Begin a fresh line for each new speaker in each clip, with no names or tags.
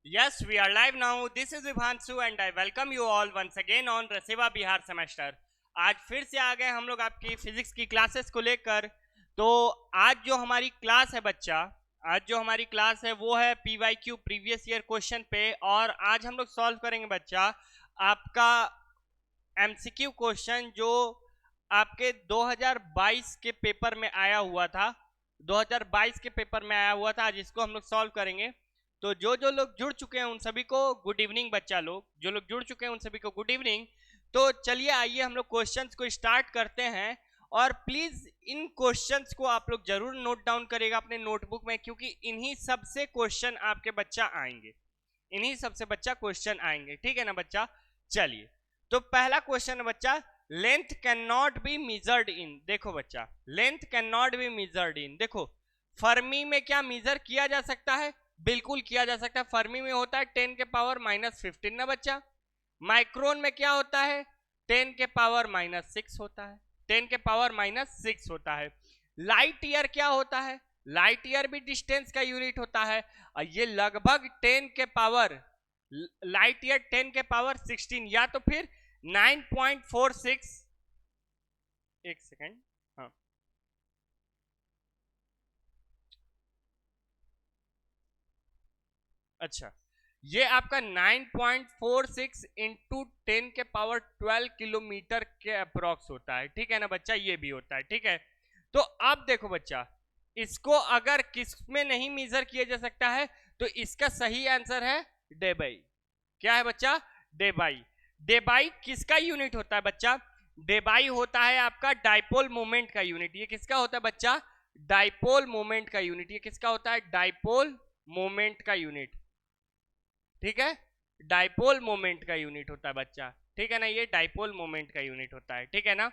Yes, we are live now. This is Vibhanshu and I welcome you all once again on रसेवा Bihar semester. आज फिर से आ गए हम लोग आपकी फिजिक्स की क्लासेस को लेकर। तो आज जो हमारी क्लास है बच्चा, आज जो हमारी क्लास है वो है PYQ प्रीवियस ईयर क्वेश्चन पे, और आज हम लोग सॉल्व करेंगे बच्चा आपका MCQ क्वेश्चन जो आपके 2022 के पेपर में आया हुआ था। 2022 के पेपर में आया हुआ था, आज इसको हम लोग सॉल्व करेंगे। तो जो लोग जुड़ चुके हैं उन सभी को गुड इवनिंग बच्चा लोग, जो लोग जुड़ चुके हैं उन सभी को गुड इवनिंग। तो चलिए आइए हम लोग क्वेश्चंस को स्टार्ट करते हैं, और प्लीज इन क्वेश्चंस को आप लोग जरूर नोट डाउन करेगा अपने नोटबुक में, क्योंकि इन्हीं सबसे क्वेश्चन आपके बच्चा आएंगे, इन्हीं सबसे बच्चा क्वेश्चन आएंगे। ठीक है ना बच्चा। चलिए, तो पहला क्वेश्चन है बच्चा, length can not be measured in. देखो बच्चा, length can not be measured in. देखो, फर्मी में क्या मेजर किया जा सकता है? बिल्कुल किया जा सकता है। फर्मी में होता है 10 के पावर -15 ना बच्चा। माइक्रोन में क्या होता है? 10 के पावर -6 होता है, 10 के पावर -6 होता है। लाइट ईयर क्या होता है? लाइट ईयर भी डिस्टेंस का यूनिट होता है, और ये लगभग 10 के पावर, लाइट ईयर 10 के पावर 16 या तो फिर 9.46। एक सेकेंड, हाँ, अच्छा, ये आपका 9.46 इंटू 10 के पावर 12 किलोमीटर के अप्रोक्स होता है। ठीक है ना बच्चा, ये भी होता है। ठीक है, तो अब देखो बच्चा, इसको अगर किस में नहीं मेजर किया जा सकता है तो इसका सही आंसर है डेबाई। क्या है बच्चा? डेबाई। डेबाई किसका यूनिट होता है बच्चा? डेबाई होता है आपका डाइपोल मोमेंट का यूनिट। ये किसका होता है बच्चा? डाइपोल मोमेंट का यूनिट। ये किसका होता है? डाइपोल मोमेंट का यूनिट। ठीक है, डाइपोल मोमेंट का यूनिट होता है बच्चा। ठीक है ना, ये डाइपोल मोमेंट का यूनिट होता है। ठीक है ना।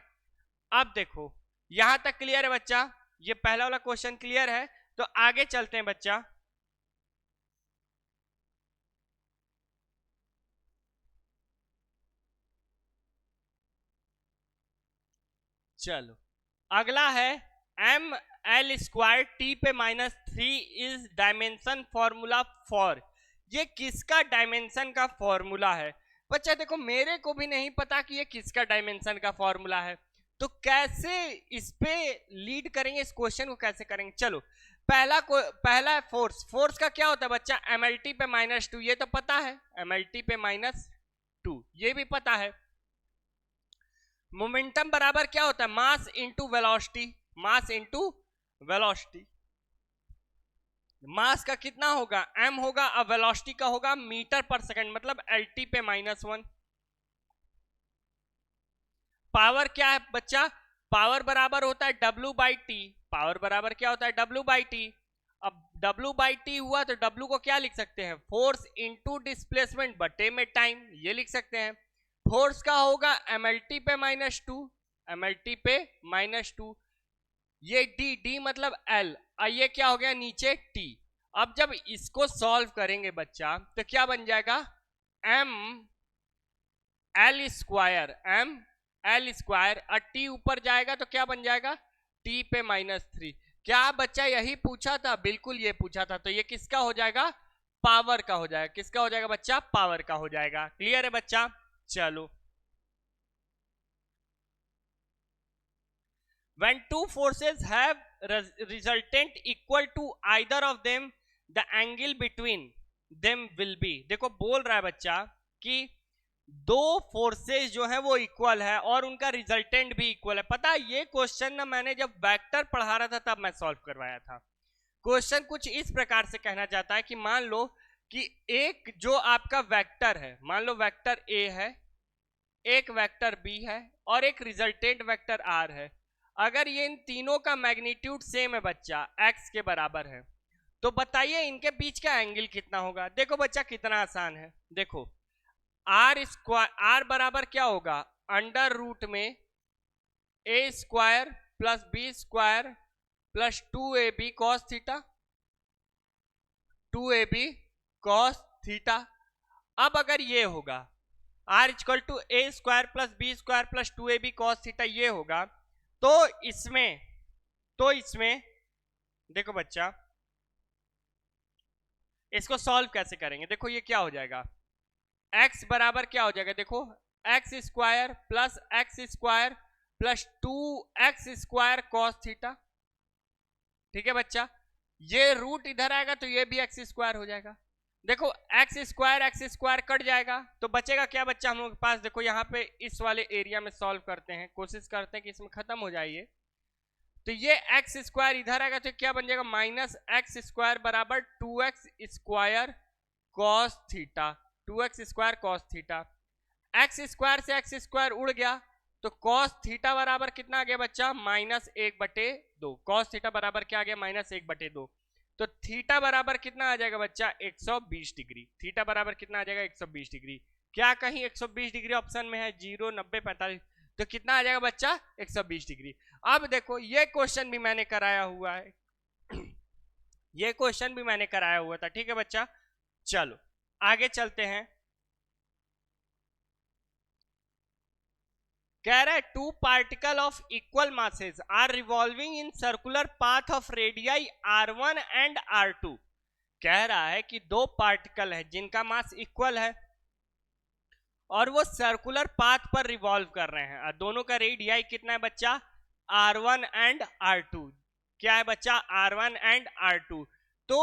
अब देखो, यहां तक क्लियर है बच्चा? ये पहला वाला क्वेश्चन क्लियर है। तो आगे चलते हैं बच्चा। चलो, अगला है एम एल स्क्वायर टी पे -3 इज डायमेंशन फॉर्मूला फॉर। ये किसका डायमेंशन का फॉर्मूला है बच्चा? देखो, मेरे को भी नहीं पता कि ये किसका डायमेंशन का फॉर्मूला है, तो कैसे इस पे लीड करेंगे, इस क्वेश्चन को कैसे करेंगे। चलो, पहला है फोर्स। फोर्स का क्या होता है बच्चा? MLT पे -2, ये तो पता है, MLT पे -2 ये भी पता है। मोमेंटम बराबर क्या होता है? Mass into velocity, mass into velocity. Mass का कितना होगा? m होगा, अब वेलोसिटी का होगा मीटर पर सेकंड, मतलब LT पे -1। पावर क्या है बच्चा? पावर बराबर होता है W/T। पावर बराबर क्या होता है? W/T। अब W/T हुआ तो W को क्या लिख सकते हैं? फोर्स इंटू डिस्प्लेसमेंट बटे में टाइम, ये लिख सकते हैं। फोर्स का होगा MLT पे -2, MLT पे -2। ये D मतलब L, और ये क्या हो गया नीचे T। अब जब इसको सॉल्व करेंगे बच्चा तो क्या बन जाएगा? M L square, M L square, और T ऊपर जाएगा तो क्या बन जाएगा? T पे -3। क्या बच्चा यही पूछा था? बिल्कुल ये पूछा था। तो ये किसका हो जाएगा? पावर का हो जाएगा। किसका हो जाएगा बच्चा? पावर का हो जाएगा। क्लियर है बच्चा? चलो, when two forces have resultant equal to either of them, the angle between them will be। देखो, बोल रहा है बच्चा कि दो फोर्सेस जो है वो इक्वल है और उनका रिजल्टेंट भी इक्वल है। पता है, ये क्वेश्चन ना मैंने जब वेक्टर पढ़ा रहा था तब मैं सॉल्व करवाया था। क्वेश्चन कुछ इस प्रकार से कहना चाहता है कि मान लो कि एक जो आपका वेक्टर है, मान लो वेक्टर ए है, एक वेक्टर बी है, और एक रिजल्टेंट वेक्टर आर है। अगर ये इन तीनों का मैग्नीट्यूड सेम है बच्चा, एक्स के बराबर है, तो बताइए इनके बीच का एंगल कितना होगा। देखो बच्चा, कितना आसान है। देखो, आर स्क्वायर, आर बराबर क्या होगा? अंडर रूट में A square plus B square plus 2AB cos theta, 2AB cos theta. अब अगर ये होगा R equal to A square plus B square plus 2AB cos theta, ये होगा, तो इसमें देखो बच्चा, इसको सॉल्व कैसे करेंगे? देखो ये क्या हो जाएगा, x बराबर क्या हो जाएगा, देखो x square plus x square plus 2x² cos theta. ठीक है बच्चा, ये रूट इधर आएगा तो ये भी x² हो जाएगा। देखो x² कट जाएगा तो बचेगा क्या बच्चा हम लोग के पास, देखो यहाँ पे इस वाले एरिया में सॉल्व करते हैं, कोशिश करते हैं कि इसमें खत्म हो जाए। तो ये x² इधर आएगा तो क्या बन जाएगा, -x² बराबर 2x² cos theta, 2x² cos theta. x² से x² उड़ गया तो कॉस थीटा बराबर कितना आ गया बच्चा, -1/2। कॉस थीटा बराबर क्या आ गया, -1/2। तो थीटा बराबर कितना आ जाएगा बच्चा, 120 डिग्री। थीटा बराबर कितना आ जाएगा, 120 डिग्री। क्या कहीं 120 डिग्री ऑप्शन में है, 0, 90, 45, तो कितना आ जाएगा बच्चा, 120 डिग्री। अब देखो ये क्वेश्चन भी मैंने कराया हुआ है ये क्वेश्चन भी मैंने कराया हुआ था। ठीक है बच्चा, चलो आगे चलते हैं। कह रहा है 2 particle of equal masses are revolving in circular path of radii r1 and r2। कह रहा है कि 2 पार्टिकल है जिनका मास इक्वल है और वो सर्कुलर पाथ पर रिवॉल्व कर रहे हैं, और दोनों का रेडियाई कितना है बच्चा, r1 एंड r2। क्या है बच्चा, r1 एंड r2। तो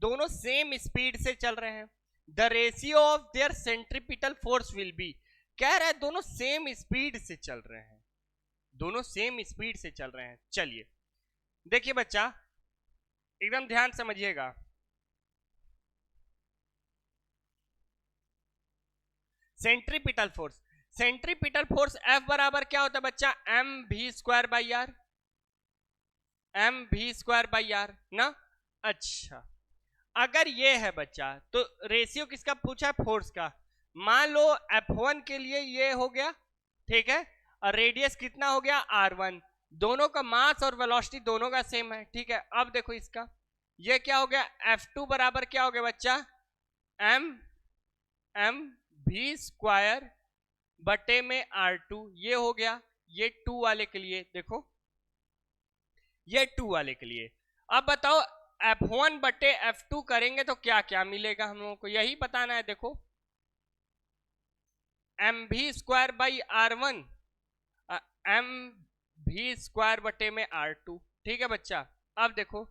दोनों सेम स्पीड से चल रहे हैं। The ratio of their centripetal force will be. कह रहा है दोनों सेम स्पीड से चल रहे हैं, दोनों सेम स्पीड से चल रहे हैं। चलिए देखिए बच्चा, एकदम ध्यान समझिएगा। Centripetal force, centripetal force F बराबर क्या होता है बच्चा, mv²/r, mv²/r ना। अच्छा, अगर ये है बच्चा तो रेशियो किसका पूछा है, फोर्स का। मान लो F1 के लिए ये हो गया, ठीक है, और रेडियस कितना हो गया, r1। दोनों का मास और वेलोसिटी दोनों का सेम है। ठीक है, अब देखो इसका ये क्या हो गया, F2 बराबर क्या हो गया बच्चा, mv²/r2 ये हो गया। ये 2 वाले के लिए देखो, ये 2 वाले के लिए। अब बताओ F1/F2 करेंगे तो क्या क्या मिलेगा हम लोगों को, यही बताना है। देखो mv²/r1 mv²/r2। ठीक है बच्चा, अब देखो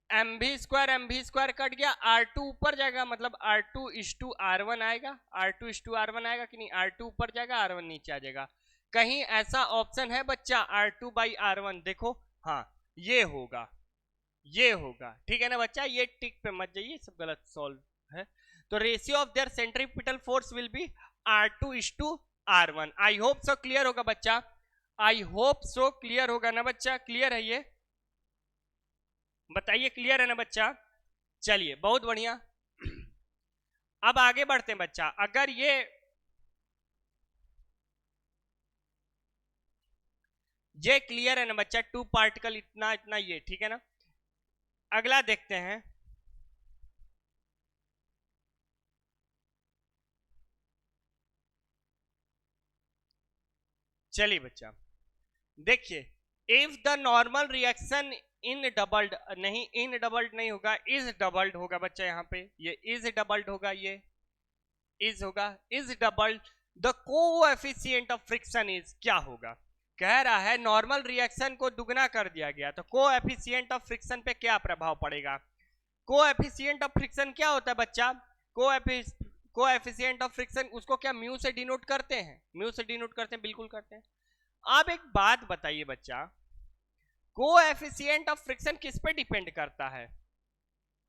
mv² कट गया, r2 ऊपर जाएगा, मतलब r2:r1 आएगा, r2:r1 आएगा कि नहीं, r2 ऊपर जाएगा, r1 नीचे आ जाएगा। कहीं ऐसा ऑप्शन है बच्चा r2/r1, देखो हाँ ये होगा, ये होगा। ठीक है ना बच्चा, ये टिक पे मत जाइए, सब गलत सॉल्व है। तो ratio of their centripetal force will be r2:r1। I hope so clear होगा बच्चा, आई होप सो क्लियर होगा ना बच्चा, क्लियर है ये, बताइए क्लियर है ना बच्चा। चलिए बहुत बढ़िया, अब आगे बढ़ते हैं बच्चा। अगर ये क्लियर है ना बच्चा, 2 पार्टिकल इतना इतना ये, ठीक है ना। अगला देखते हैं, चलिए बच्चा देखिए, if the normal reaction in doubled, नहीं इन डबल्ड नहीं होगा, इज डबल्ड होगा बच्चा। यहाँ पे ये इज डबल्ड होगा, ये इज होगा, is doubled, the coefficient of friction is क्या होगा। कह रहा है नॉर्मल रिएक्शन को दुगना कर दिया गया तो कोएफिशिएंट ऑफ फ्रिक्शन पे क्या प्रभाव पड़ेगा। कोएफिशिएंट ऑफ फ्रिक्शन क्या होता है बच्चा, कोएफिशिएंट ऑफ फ्रिक्शन उसको क्या म्यू से डिनोट करते हैं, म्यू से डिनोट करते हैं, बिल्कुल करते हैं। अब एक बात बताइए बच्चा, कोएफिशिएंट ऑफ फ्रिक्शन किस पे डिपेंड करता है,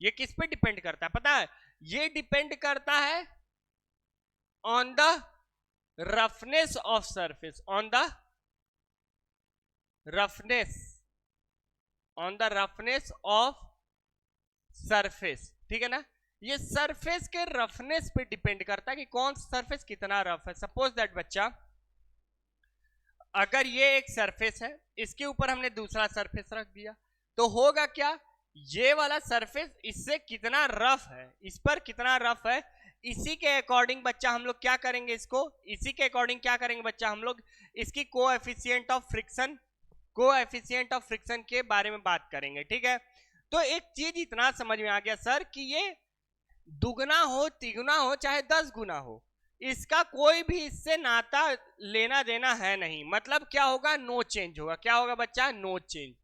ये किस पे डिपेंड करता है पता है, ये डिपेंड करता है on the roughness of surface, on the roughness, on the roughness of surface. ठीक है ना, ये सरफेस के रफनेस पे डिपेंड करता है कि कौन सा सरफेस कितना रफ है। सपोज दैट बच्चा, अगर ये एक सरफेस है, इसके ऊपर हमने दूसरा सरफेस रख दिया, तो होगा क्या, ये वाला सरफेस इससे कितना रफ है, इस पर कितना रफ है, इसी के अकॉर्डिंग बच्चा हम लोग क्या करेंगे, इसको इसी के अकॉर्डिंग क्या करेंगे बच्चा, हम लोग इसकी coefficient of friction, coefficient of friction के बारे में बात करेंगे। ठीक है, तो एक चीज इतना समझ में आ गया सर कि ये दुगना हो, तिगुना हो, चाहे 10 गुना हो, इसका कोई भी इससे नाता लेना देना है नहीं। मतलब क्या होगा? नो चेंज होगा। क्या होगा बच्चा? No change.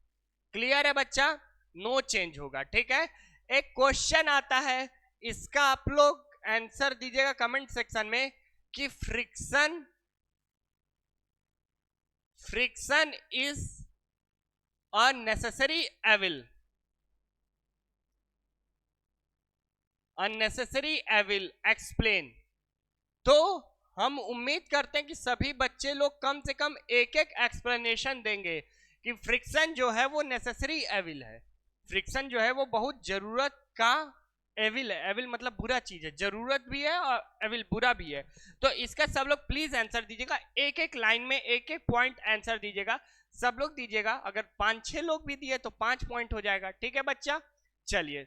क्लियर है बच्चा? नो चेंज होगा। ठीक है। एक क्वेश्चन आता है, इसका आप लोग आंसर दीजिएगा कमेंट सेक्शन में कि friction is a necessary evil. Unnecessary evil explain. तो हम उम्मीद करते हैं कि सभी बच्चे लोग कम से कम एक एक एक्सप्लेनेशन देंगे कि फ्रिक्शन जो है वो नेसेसरी एविल है। फ्रिक्शन जो है वो बहुत जरूरत का एविल है। एविल मतलब बुरा चीज है, जरूरत भी है और एविल बुरा भी है। तो इसका सब लोग प्लीज आंसर दीजिएगा, एक एक लाइन में एक एक पॉइंट आंसर दीजिएगा। सब लोग दीजिएगा। अगर 5-6 लोग भी दिए तो 5 पॉइंट हो जाएगा। ठीक है बच्चा? चलिए,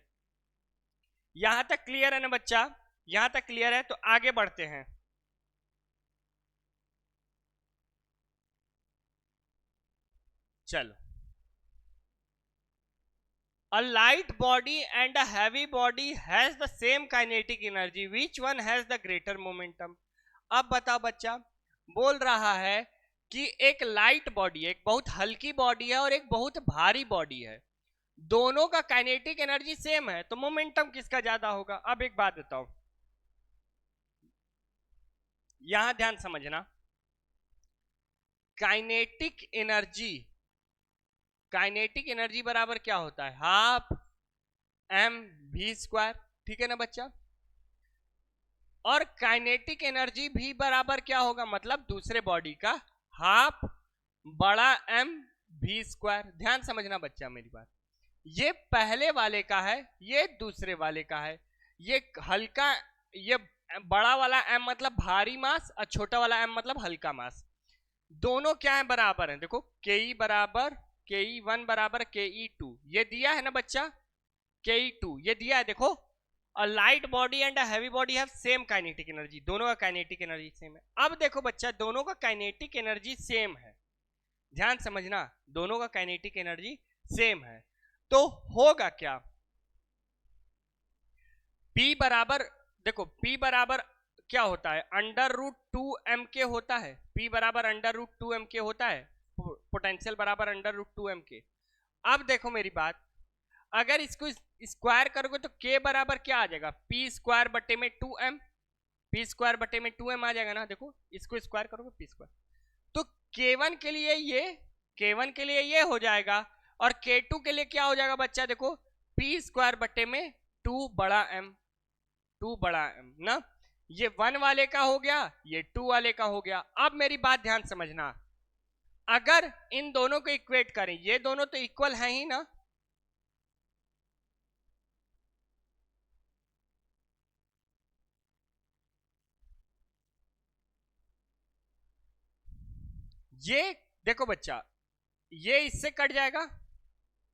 यहां तक क्लियर है ना बच्चा? यहां तक क्लियर है तो आगे बढ़ते हैं। चलो, a light body and a heavy body has the same kinetic energy, which one has the greater momentum? अब बताओ बच्चा, बोल रहा है कि एक लाइट बॉडी है, एक बहुत हल्की बॉडी है और एक बहुत भारी बॉडी है, दोनों का काइनेटिक एनर्जी सेम है, तो मोमेंटम किसका ज्यादा होगा? अब एक बात बताओ, यहां ध्यान समझना। काइनेटिक एनर्जी बराबर क्या होता है? Half M V square. ठीक है ना बच्चा? और काइनेटिक एनर्जी भी बराबर क्या होगा? मतलब दूसरे बॉडी का हाफ बड़ा एम वी स्क्वायर। ध्यान समझना बच्चा मेरी बात। ये पहले वाले का है, ये दूसरे वाले का है। ये हल्का, ये बड़ा वाला एम मतलब भारी मास और छोटा वाला एम मतलब हल्का मास। दोनों क्या है? बराबर है। देखो, के बराबर ke1 बराबर ke2, ये दिया है ना बच्चा? ke2 ये दिया है। देखो, a light body and a heavy body have same kinetic energy, दोनों का काइनेटिक एनर्जी सेम है। अब देखो बच्चा, दोनों का काइनेटिक एनर्जी सेम है। ध्यान समझना, दोनों का काइनेटिक एनर्जी सेम है, तो होगा क्या? P बराबर, देखो P बराबर क्या होता है? √2m के होता है। P बराबर √2m के होता है, पोटेंशियल बराबर √2m के। अब देखो मेरी बात, अगर इसको स्क्वायर करोगे तो K बराबर क्या आ जाएगा? P स्क्वायर बटे में 2m। P स्क्वायर बटे में 2m आ जाएगा ना। देखो, इसको स्क्वायर करोगे P स्क्वायर, तो K1 के लिए ये हो जाएगा, और K2 के लिए क्या हो जाएगा बच्चा? देखो, P स्क्वायर बटे में 2 बड़ा m ना। ये 1 वाले का हो गया, ये 2 वाले का हो गया। अब मेरी बात ध्यान समझना, अगर इन दोनों को इक्वेट करें, ये दोनों तो इक्वल है ही ना। ये देखो बच्चा, ये इससे कट जाएगा,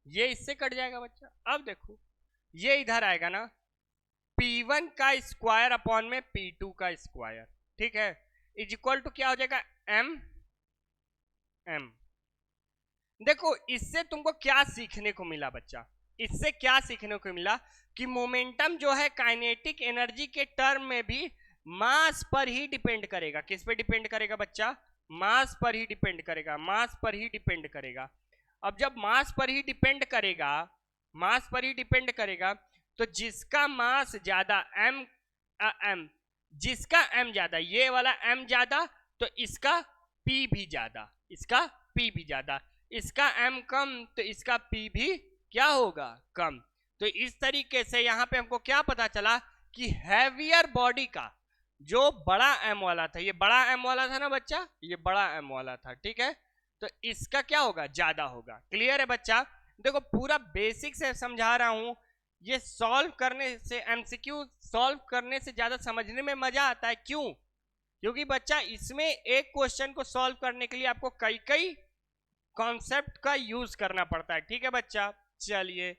ये इससे कट जाएगा बच्चा। अब देखो, ये इधर आएगा ना, P1 का स्क्वायर अपॉन में P2 का स्क्वायर। ठीक है, इज इक्वल टू क्या हो जाएगा? m। देखो, इससे तुमको क्या सीखने को मिला बच्चा? इससे क्या सीखने को मिला कि मोमेंटम जो है काइनेटिक एनर्जी के टर्म में भी मास पर ही डिपेंड करेगा। किस पे डिपेंड करेगा बच्चा? मास पर ही डिपेंड करेगा, मास पर ही डिपेंड करेगा। अब जब मास पर ही डिपेंड करेगा, तो जिसका मास ज्यादा m, जिसका m ज्यादा, ये वाला m ज्यादा, तो इसका p भी ज्यादा, इसका m कम तो इसका p भी क्या होगा? कम। तो इस तरीके से यहां पे हमको क्या पता चला कि हैवियर बॉडी का जो बड़ा m वाला था, ये बड़ा m वाला था ना बच्चा, ये बड़ा m वाला था। ठीक है, तो इसका क्या होगा? ज्यादा होगा। क्लियर है बच्चा? देखो, पूरा बेसिक से समझा रहा हूं, ये सॉल्व करने से, एमसीक्यू सॉल्व करने से ज्यादा समझने में मजा आता है। क्यों? क्योंकि बच्चा इसमें एक क्वेश्चन को सॉल्व करने के लिए आपको कई कॉन्सेप्ट का यूज करना पड़ता है। ठीक है बच्चा? चलिए,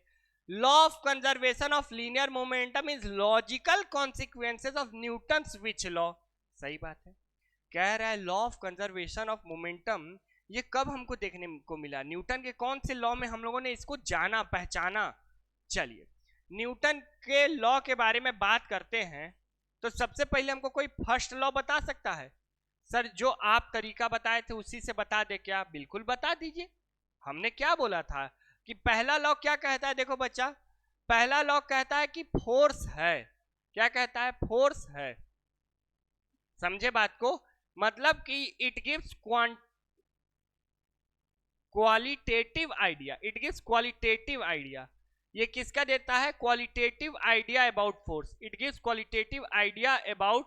law of conservation of linear momentum is logical consequences of Newton's which law. सही बात है, कह रहा है law of conservation of momentum, ये कब हमको देखने को मिला? न्यूटन के कौन से लॉ में हम लोगों ने इसको जाना, पहचाना? चलिए, न्यूटन के लॉ के बारे में बात करते हैं तो सबसे पहले हमको कोई फर्स्ट लॉ बता सकता है? सर जो आप तरीका बताए थे उसी से बता दे क्या? बिल्कुल बता दीजिए। हमने क्या बोला था कि पहला लॉ क्या कहता है? देखो बच्चा, पहला लॉ कहता है कि फोर्स है। क्या कहता है? फोर्स है। समझे बात को? मतलब कि it gives qualitative idea, it gives qualitative idea. ये किसका देता है? Qualitative idea about force. It gives qualitative idea about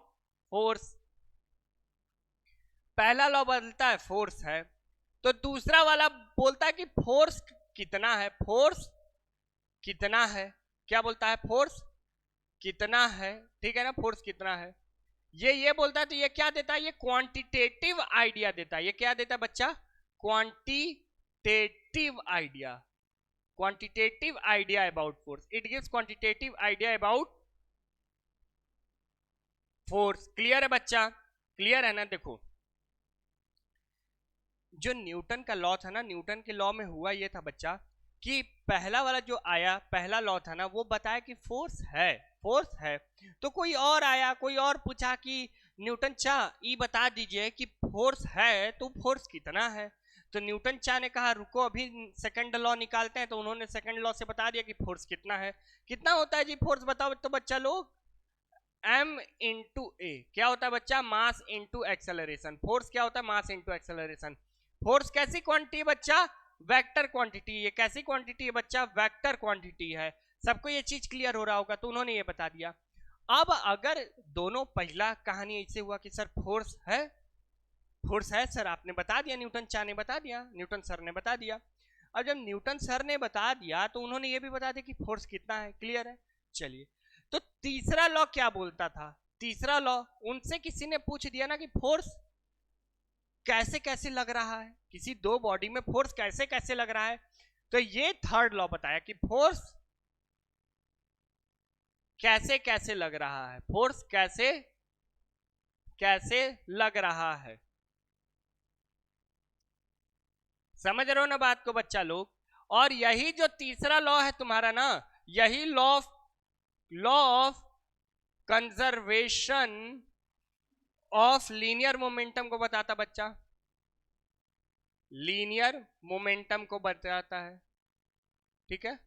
force. पहला लॉ बोलता है फोर्स है, तो दूसरा वाला बोलता है कि फोर्स कितना है। फोर्स कितना है? क्या बोलता है? फोर्स कितना है। ठीक है ना, फोर्स कितना है ये बोलता है। तो ये क्या देता है? ये क्वांटिटेटिव आइडिया देता है। ये क्या देता है बच्चा? Quantitative idea, quantitative idea about force. It gives quantitative idea about force. Clear है बच्चा? क्लियर है ना? देखो जो न्यूटन का लॉ था ना, न्यूटन के लॉ में हुआ ये था बच्चा कि पहला वाला जो आया, पहला लॉ था ना, वो बताया कि फोर्स है, फोर्स है। तो कोई और आया, कोई और पूछा कि न्यूटन चा ये बता दीजिए कि फोर्स है तो फोर्स कितना है। तो न्यूटन चा ने कहा रुको अभी सेकंड लॉ निकालते हैं। तो उन्होंने सेकंड लॉ से बता दिया कि फोर्स कितना है। कितना होता है जी फोर्स? बताओ तो बच्चा लोग। m इंटू ए। क्या होता है बच्चा? Mass into acceleration. फोर्स क्या होता है? Mass into acceleration. फोर्स कैसी क्वांटिटी है बच्चा? Vector quantity. ये कैसी क्वांटिटी है बच्चा? वेक्टर क्वांटिटी है। सबको ये चीज क्लियर हो रहा होगा, तो उन्होंने ये बता दिया। अब अगर दोनों पहला कहानी ऐसे हुआ कि सर फोर्स है, फोर्स है सर, आपने बता दिया, न्यूटन चा ने बता दिया, न्यूटन सर ने बता दिया। अब जब न्यूटन सर ने बता दिया तो उन्होंने ये भी बता दिया कि फोर्स कितना है। क्लियर है? चलिए, तो तीसरा लॉ क्या बोलता था? तीसरा लॉ उनसे किसी ने पूछ दिया ना कि फोर्स कैसे कैसे लग रहा है, किसी दो बॉडी में फोर्स कैसे कैसे लग रहा है। तो ये थर्ड लॉ बताया कि फोर्स कैसे कैसे लग रहा है, फोर्स कैसे कैसे लग रहा है। समझ रहे हो ना बात को बच्चा लोग? और यही जो तीसरा लॉ है तुम्हारा ना, यही law of conservation of linear momentum को बताता बच्चा, लीनियर मोमेंटम को बताता है। ठीक है,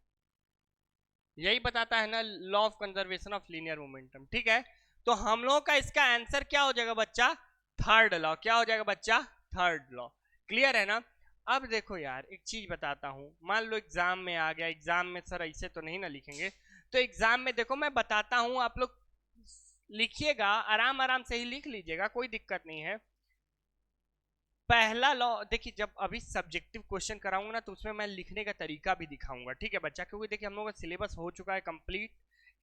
यही बताता है ना, law of conservation of linear momentum. ठीक है, तो हम लोगों का इसका आंसर क्या हो जाएगा बच्चा? Third law. क्या हो जाएगा बच्चा? Third law. क्लियर है ना? अब देखो यार एक चीज बताता हूं, मान लो एग्जाम में आ गया, एग्जाम में सर ऐसे तो नहीं ना लिखेंगे, तो एग्जाम में देखो मैं बताता हूं, आप लोग लिखिएगा, आराम आराम से ही लिख लीजिएगा, कोई दिक्कत नहीं है। पहला लॉ देखिए, जब अभी सब्जेक्टिव क्वेश्चन कराऊंगा ना तो उसमें मैं लिखने का तरीका भी दिखाऊंगा। ठीक है बच्चा, क्योंकि देखिए हम लोगों का सिलेबस हो चुका है कंप्लीट,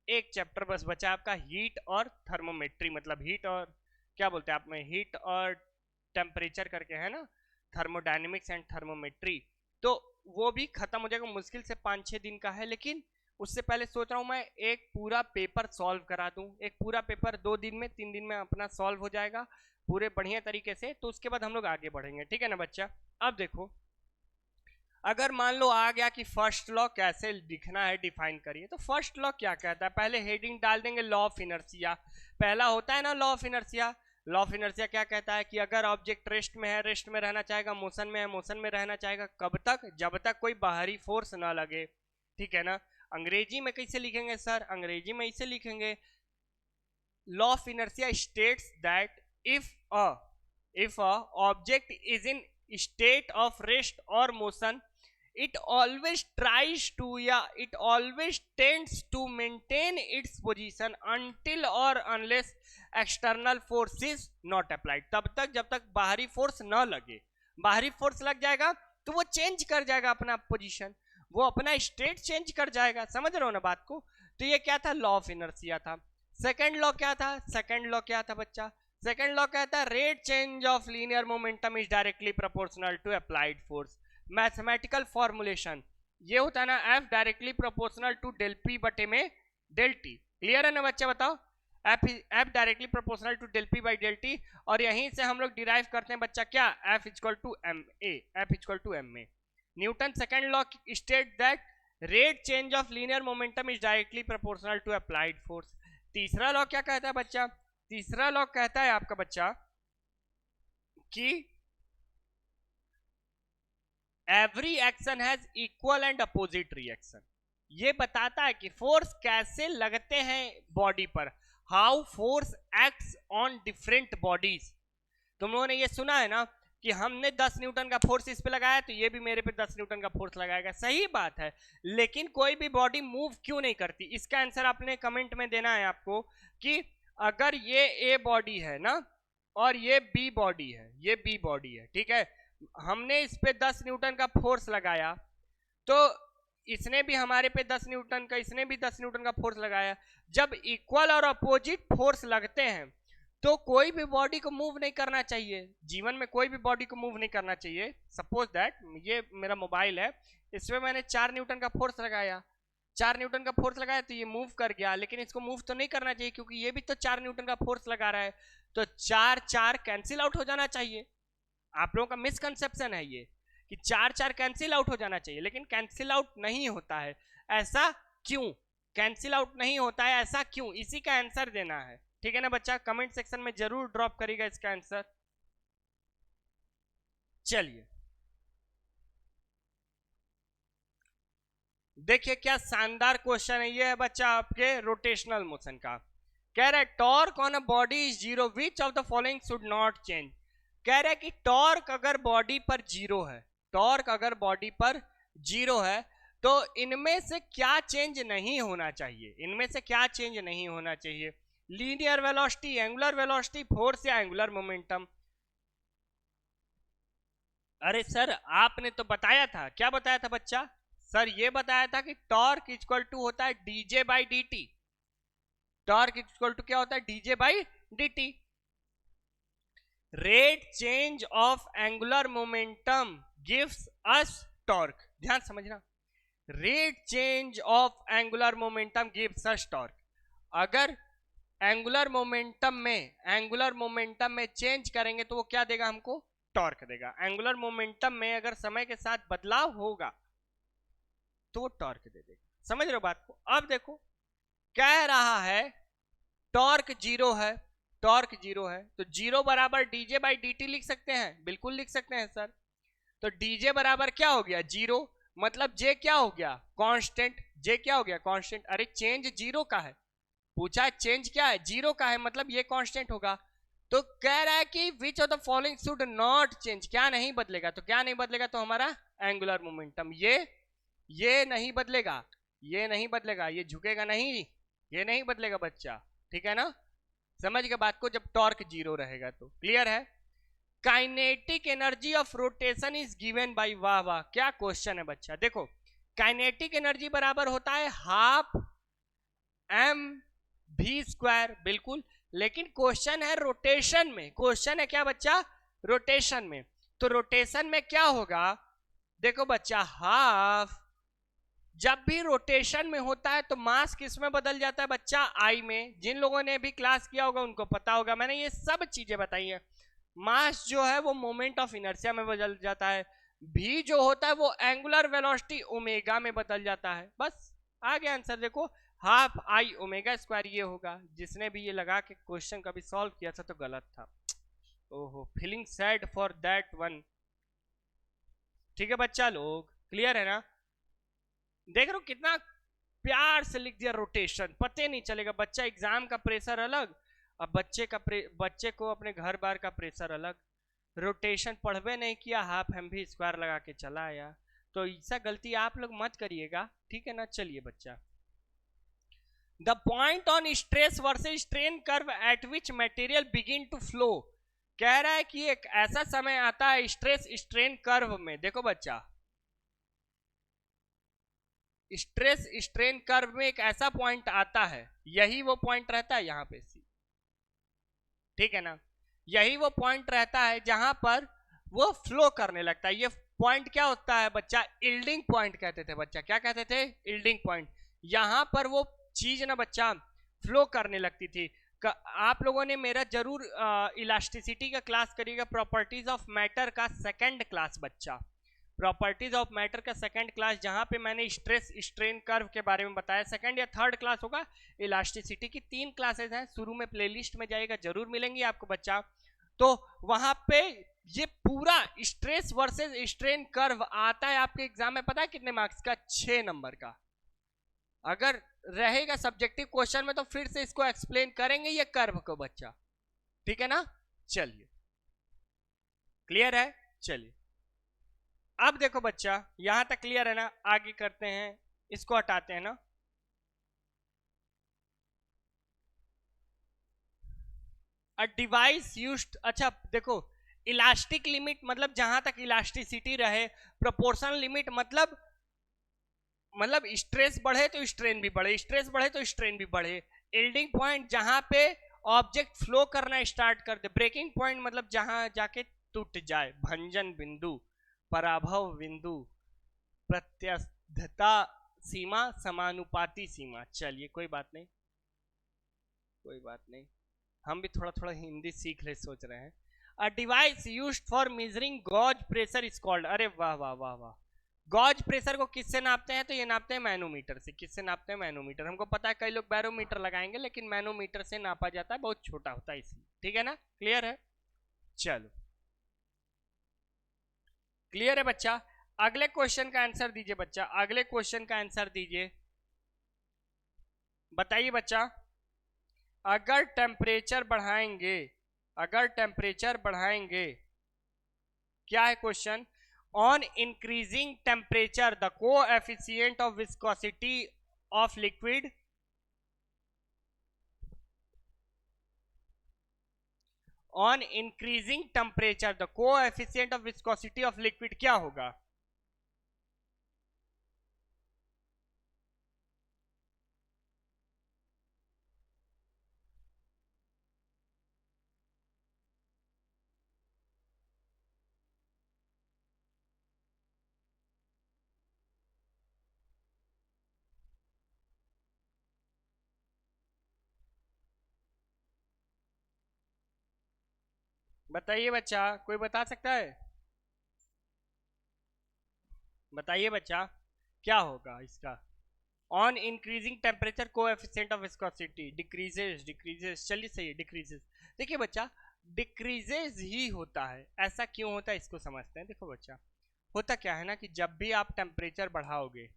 एक चैप्टर बस बचा आपका हीट और थर्मोमेट्री, मतलब हीट और क्या बोलते हैं आप में, हीट और टेम्परेचर करके है ना, थर्मोडायनेमिक्स एंड थर्मोमेट्री। तो वो भी खत्म हो जाएगा, मुश्किल से 5-6 दिन का है, लेकिन उससे पहले सोच रहा हूँ मैं एक पूरा पेपर सॉल्व करा दूं। एक पूरा पेपर 2 दिन में 3 दिन में अपना सॉल्व हो जाएगा पूरे बढ़िया तरीके से, तो उसके बाद हम लोग आगे बढ़ेंगे। ठीक है ना बच्चा? अब देखो, अगर मान लो आ गया कि फर्स्ट लॉ कैसे लिखना है डिफाइन करिए, तो फर्स्ट लॉ क्या कहता है? पहले हेडिंग डाल देंगे लॉ ऑफ इनर्शिया। पहला होता है ना law of inertia. Law of inertia क्या कहता है कि अगर ऑब्जेक्ट रेस्ट में है, रेस्ट में रहना चाहेगा, मोशन में है, मोशन में रहना चाहेगा, कब तक? जब तक कोई बाहरी फोर्स ना लगे। ठीक है ना? अंग्रेजी में कैसे लिखेंगे सर? अंग्रेजी में इसे लिखेंगे, law of inertia states that if a object is in state of rest or motion, it always tries to, it always tends to maintain its position until or unless external force is not applied। तब तक जब तक बाहरी force न लगे। बाहरी force लग जाएगा तो वो चेंज कर जाएगा अपना पोजीशन, वो अपना स्टेट चेंज कर जाएगा। समझ रहे हो ना बात को? तो ये क्या था? लॉ ऑफ इनर्शिया था। सेकेंड लॉ क्या था? सेकेंड लॉ क्या था बच्चा? सेकेंड लॉ कहता है rate change of linear momentum is directly proportional to applied force. Mathematical formulation ये होता है ना, F directly proportional to del P बटे में डेल टी। क्लियर है ना बच्चा? बताओ, F directly proportional to del P by del T, और यहीं से हम लोग डिराइव करते हैं बच्चा क्या? F equal to M A, F equal to M A. Newton second law state that rate change of linear momentum is directly proportional to applied force. तीसरा लॉ क्या कहता है बच्चा? तीसरा लॉ कहता है आपका बच्चा कि every action has equal and opposite reaction. ये बताता है कि फोर्स कैसे लगते हैं बॉडी पर, how force acts on different bodies. तुम लोगों ने ये सुना है ना कि हमने 10 न्यूटन का फोर्स इस पे लगाया तो ये भी मेरे पे 10 न्यूटन का फोर्स लगाएगा। सही बात है, लेकिन कोई भी बॉडी मूव क्यों नहीं करती? इसका आंसर आपने कमेंट में देना है आपको कि अगर ये ए बॉडी है ना और ये बी बॉडी है, ये बी बॉडी है, ठीक है, हमने इस पे 10 न्यूटन का फोर्स लगाया तो इसने भी हमारे पे 10 न्यूटन का, इसने भी 10 न्यूटन का फोर्स लगाया। जब इक्वल और अपोजिट फोर्स लगते हैं तो कोई भी बॉडी को मूव नहीं करना चाहिए। जीवन में कोई भी बॉडी को मूव नहीं करना चाहिए। सपोज दैट ये मेरा मोबाइल है, इसमें मैंने 4 न्यूटन का फोर्स लगाया, 4 न्यूटन का फोर्स लगाया तो ये मूव कर गया, लेकिन इसको मूव तो नहीं करना चाहिए क्योंकि ये भी तो 4 न्यूटन का फोर्स लगा रहा है, तो 4 4 कैंसिल आउट हो जाना चाहिए। आप लोगों का मिसकंसेप्शन है ये कि 4 4 कैंसिल आउट हो जाना चाहिए, लेकिन कैंसिल आउट नहीं होता है। ऐसा क्यों कैंसिल आउट नहीं होता है, ऐसा क्यों? इसी का आंसर देना है, ठीक है ना बच्चा? कमेंट सेक्शन में जरूर ड्रॉप करेगा इसका आंसर। चलिए देखिए क्या शानदार क्वेश्चन है ये है बच्चा आपके रोटेशनल मोशन का। कह रहा है torque on a body is zero, which of the following should not change. कह रहा है कि टॉर्क अगर बॉडी पर जीरो है, टॉर्क अगर बॉडी पर जीरो है तो इनमें से क्या चेंज नहीं होना चाहिए? इनमें से क्या चेंज नहीं होना चाहिए? Linear velocity, angular velocity, force या एंगुलर मोमेंटम? अरे सर आपने तो बताया था, क्या बताया था बच्चा? सर ये बताया था कि टॉर्क इक्वल टू होता है D J by D T. Torque equal to क्या होता है? D J by D T. Rate change of angular momentum gives us torque. ध्यान समझना, rate change of angular momentum gives us torque. अगर एंगुलर मोमेंटम में change करेंगे तो वो क्या देगा हमको? टॉर्क देगा। एंगुलर मोमेंटम में अगर समय के साथ बदलाव होगा तो वो टॉर्क दे देगा। समझ रहे हो बात को? अब देखो कह रहा है टॉर्क जीरो है, टॉर्क जीरो है तो जीरो बराबर डीजे बाई डी टी लिख सकते हैं। बिल्कुल लिख सकते हैं सर। तो डीजे बराबर क्या हो गया? जीरो, मतलब जे क्या हो गया? कांस्टेंट। जे क्या हो गया? कांस्टेंट। अरे चेंज जीरो का है, पूछा है चेंज क्या है? जीरो का है, मतलब ये कांस्टेंट होगा। तो कह रहा है कि which of the following should not change, क्या नहीं बदलेगा? तो क्या नहीं बदलेगा? तो हमारा एंगुलर मोमेंटम ये नहीं बदलेगा, ये नहीं बदलेगा, ये झुकेगा नहीं, ये नहीं बदलेगा बच्चा, ठीक है ना? समझ गए बात को? जब टॉर्क जीरो रहेगा तो क्लियर है। Kinetic energy of rotation is given by, वाह वाह क्या क्वेश्चन है बच्चा। देखो काइनेटिक एनर्जी बराबर होता है हाफ एम भी स्क्वायर, बिल्कुल, लेकिन क्वेश्चन है रोटेशन में। क्वेश्चन है क्या बच्चा? रोटेशन में। तो रोटेशन में क्या होगा? देखो बच्चा, हाफ जब भी रोटेशन में होता है तो मास किस में बदल जाता है बच्चा? आई में। जिन लोगों ने भी क्लास किया होगा उनको पता होगा, मैंने ये सब चीजें बताई है। मास जो है वो मोमेंट ऑफ इनर्शिया में बदल जाता है, भी जो होता है वो एंगुलर वेलोसिटी ओमेगा में बदल जाता है। बस आ गया आंसर। देखो हाफ आई ओमेगा स्क्वायर ये होगा। जिसने भी ये लगा के क्वेश्चन कभी सॉल्व किया था तो गलत था। ओहो, feeling sad for that one. ठीक है बच्चा लोग, क्लियर है ना? देख रहे हो कितना प्यार से लिख दिया रोटेशन, पते नहीं चलेगा। बच्चा एग्जाम का प्रेशर अलग, अब बच्चे को अपने घर बार का प्रेशर अलग। रोटेशन पढ़वे नहीं किया, हाफ एम भी स्क्वायर लगा के चला आया। तो ऐसा गलती आप लोग मत करिएगा, ठीक है ना? चलिए बच्चा, the point on stress versus strain curve at which material begin to flow. कह रहा है कि एक ऐसा समय आता है स्ट्रेस स्ट्रेन कर्व में, देखो बच्चा स्ट्रेस स्ट्रेन कर्व में एक ऐसा पॉइंट आता है, यही वो पॉइंट रहता है यहाँ पे सी, ठीक है ना? यही वो पॉइंट रहता है जहां पर वो फ्लो करने लगता है। ये पॉइंट क्या होता है बच्चा? यील्डिंग पॉइंट कहते थे बच्चा। क्या कहते थे? Yielding point. यहां पर वो चीज ना बच्चा फ्लो करने लगती थी। आप लोगों ने मेरा जरूर इलास्टिसिटी का क्लास करिएगा, प्रॉपर्टीज ऑफ मैटर का सेकंड क्लास बच्चा। प्रॉपर्टीज ऑफ मैटर का सेकंड क्लास, जहां पे मैंने स्ट्रेस स्ट्रेन कर्व के बारे में बताया। सेकंड या थर्ड क्लास होगा इलास्टिसिटी की। 3 क्लासेस हैं, शुरू में प्लेलिस्ट में जाएगा, जरूर मिलेंगी आपको बच्चा। तो वहां पे ये पूरा स्ट्रेस वर्सेस स्ट्रेन कर्व आता है आपके एग्जाम में, पता है कितने मार्क्स का? 6 नंबर का। अगर रहेगा सब्जेक्टिव क्वेश्चन में तो फिर से इसको एक्सप्लेन करेंगे ये कर्व को बच्चा, ठीक है ना। चलिए, क्लियर है? चलिए, अब देखो बच्चा, यहां तक क्लियर है ना? आगे करते हैं, इसको हटाते हैं ना। अ डिवाइस यूज्ड, अच्छा देखो, इलास्टिक लिमिट मतलब जहां तक इलास्टिसिटी रहे, प्रोपोर्शनल लिमिट मतलब स्ट्रेस बढ़े तो स्ट्रेन भी बढ़े, स्ट्रेस बढ़े तो स्ट्रेन भी बढ़े। यील्डिंग पॉइंट जहां पे ऑब्जेक्ट फ्लो करना स्टार्ट कर दे। ब्रेकिंग पॉइंट मतलब जहां जाके टूट जाए। भंजन बिंदु, पराभव बिंदु, प्रत्यस्थता सीमा, समानुपाती सीमा। चलिए, कोई बात नहीं, कोई बात नहीं, हम भी थोड़ा थोड़ा हिंदी सीख ले सोच रहे हैं। A device used for measuring gauge pressure is called, अरे वाह वाह वाह वाह। गॉज प्रेशर को किससे नापते हैं? तो ये नापते हैं मैनोमीटर से। किससे नापते हैं? मैनोमीटर। हमको पता है कई लोग बैरोमीटर लगाएंगे, लेकिन मैनोमीटर से नापा जाता है, बहुत छोटा होता है इसलिए, ठीक है ना। क्लियर है? चलो, क्लियर है बच्चा। अगले क्वेश्चन का आंसर दीजिए बच्चा, अगले क्वेश्चन का आंसर दीजिए। बताइए बच्चा, अगर टेम्परेचर बढ़ाएंगे, अगर टेम्परेचर बढ़ाएंगे, क्या है question? On increasing temperature the coefficient of viscosity of liquid, on increasing temperature the coefficient of viscosity of liquid क्या होगा? बताइए बच्चा, कोई बता सकता है? बताइए बच्चा, क्या होगा इसका? On increasing temperature coefficient of viscosity decreases, decreases. चलिए सही है, डिक्रीजेस। देखिए बच्चा, डिक्रीजेस ही होता है। ऐसा क्यों होता है इसको समझते हैं। देखो बच्चा, होता क्या है ना कि जब भी आप टेम्परेचर बढ़ाओगे,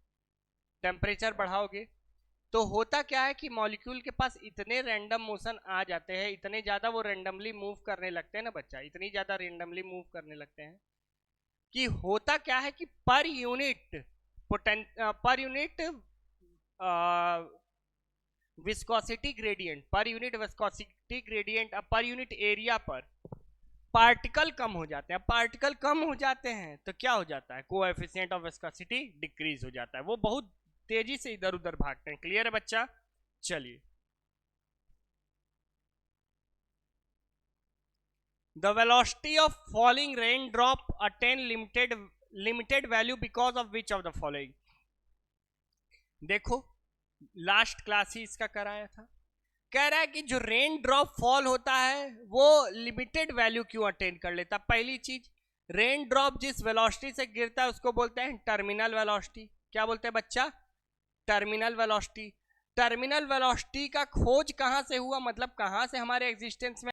टेम्परेचर बढ़ाओगे तो होता क्या है कि मॉलिक्यूल के पास इतने रैंडम मोशन आ जाते हैं, इतने ज्यादा वो रैंडमली मूव करने लगते हैं ना बच्चा, इतनी ज्यादा रैंडमली मूव करने लगते हैं कि होता क्या है कि per unit per unit viscosity gradient, per unit viscosity gradient, per unit area पर पार्टिकल कम हो जाते हैं। पार्टिकल कम हो जाते हैं तो क्या हो जाता है? कोएफिशिएंट ऑफ विस्कोसिटी डिक्रीज हो जाता है, वो बहुत तेजी से इधर उधर भागते हैं। क्लियर है बच्चा? चलिए, the velocity of falling rain drop attain limited value because of which of the following. देखो, लास्ट क्लास ही इसका कराया था। कह रहा है कि जो रेन ड्रॉप फॉल होता है वो लिमिटेड वैल्यू क्यों अटेन कर लेता। पहली चीज, रेन ड्रॉप जिस वेलोसिटी से गिरता है उसको बोलते हैं टर्मिनल वेलोसिटी। क्या बोलते हैं बच्चा? Terminal velocity. टर्मिनल वेलोसिटी का खोज कहां से हुआ, मतलब कहां से हमारे एग्जिस्टेंस में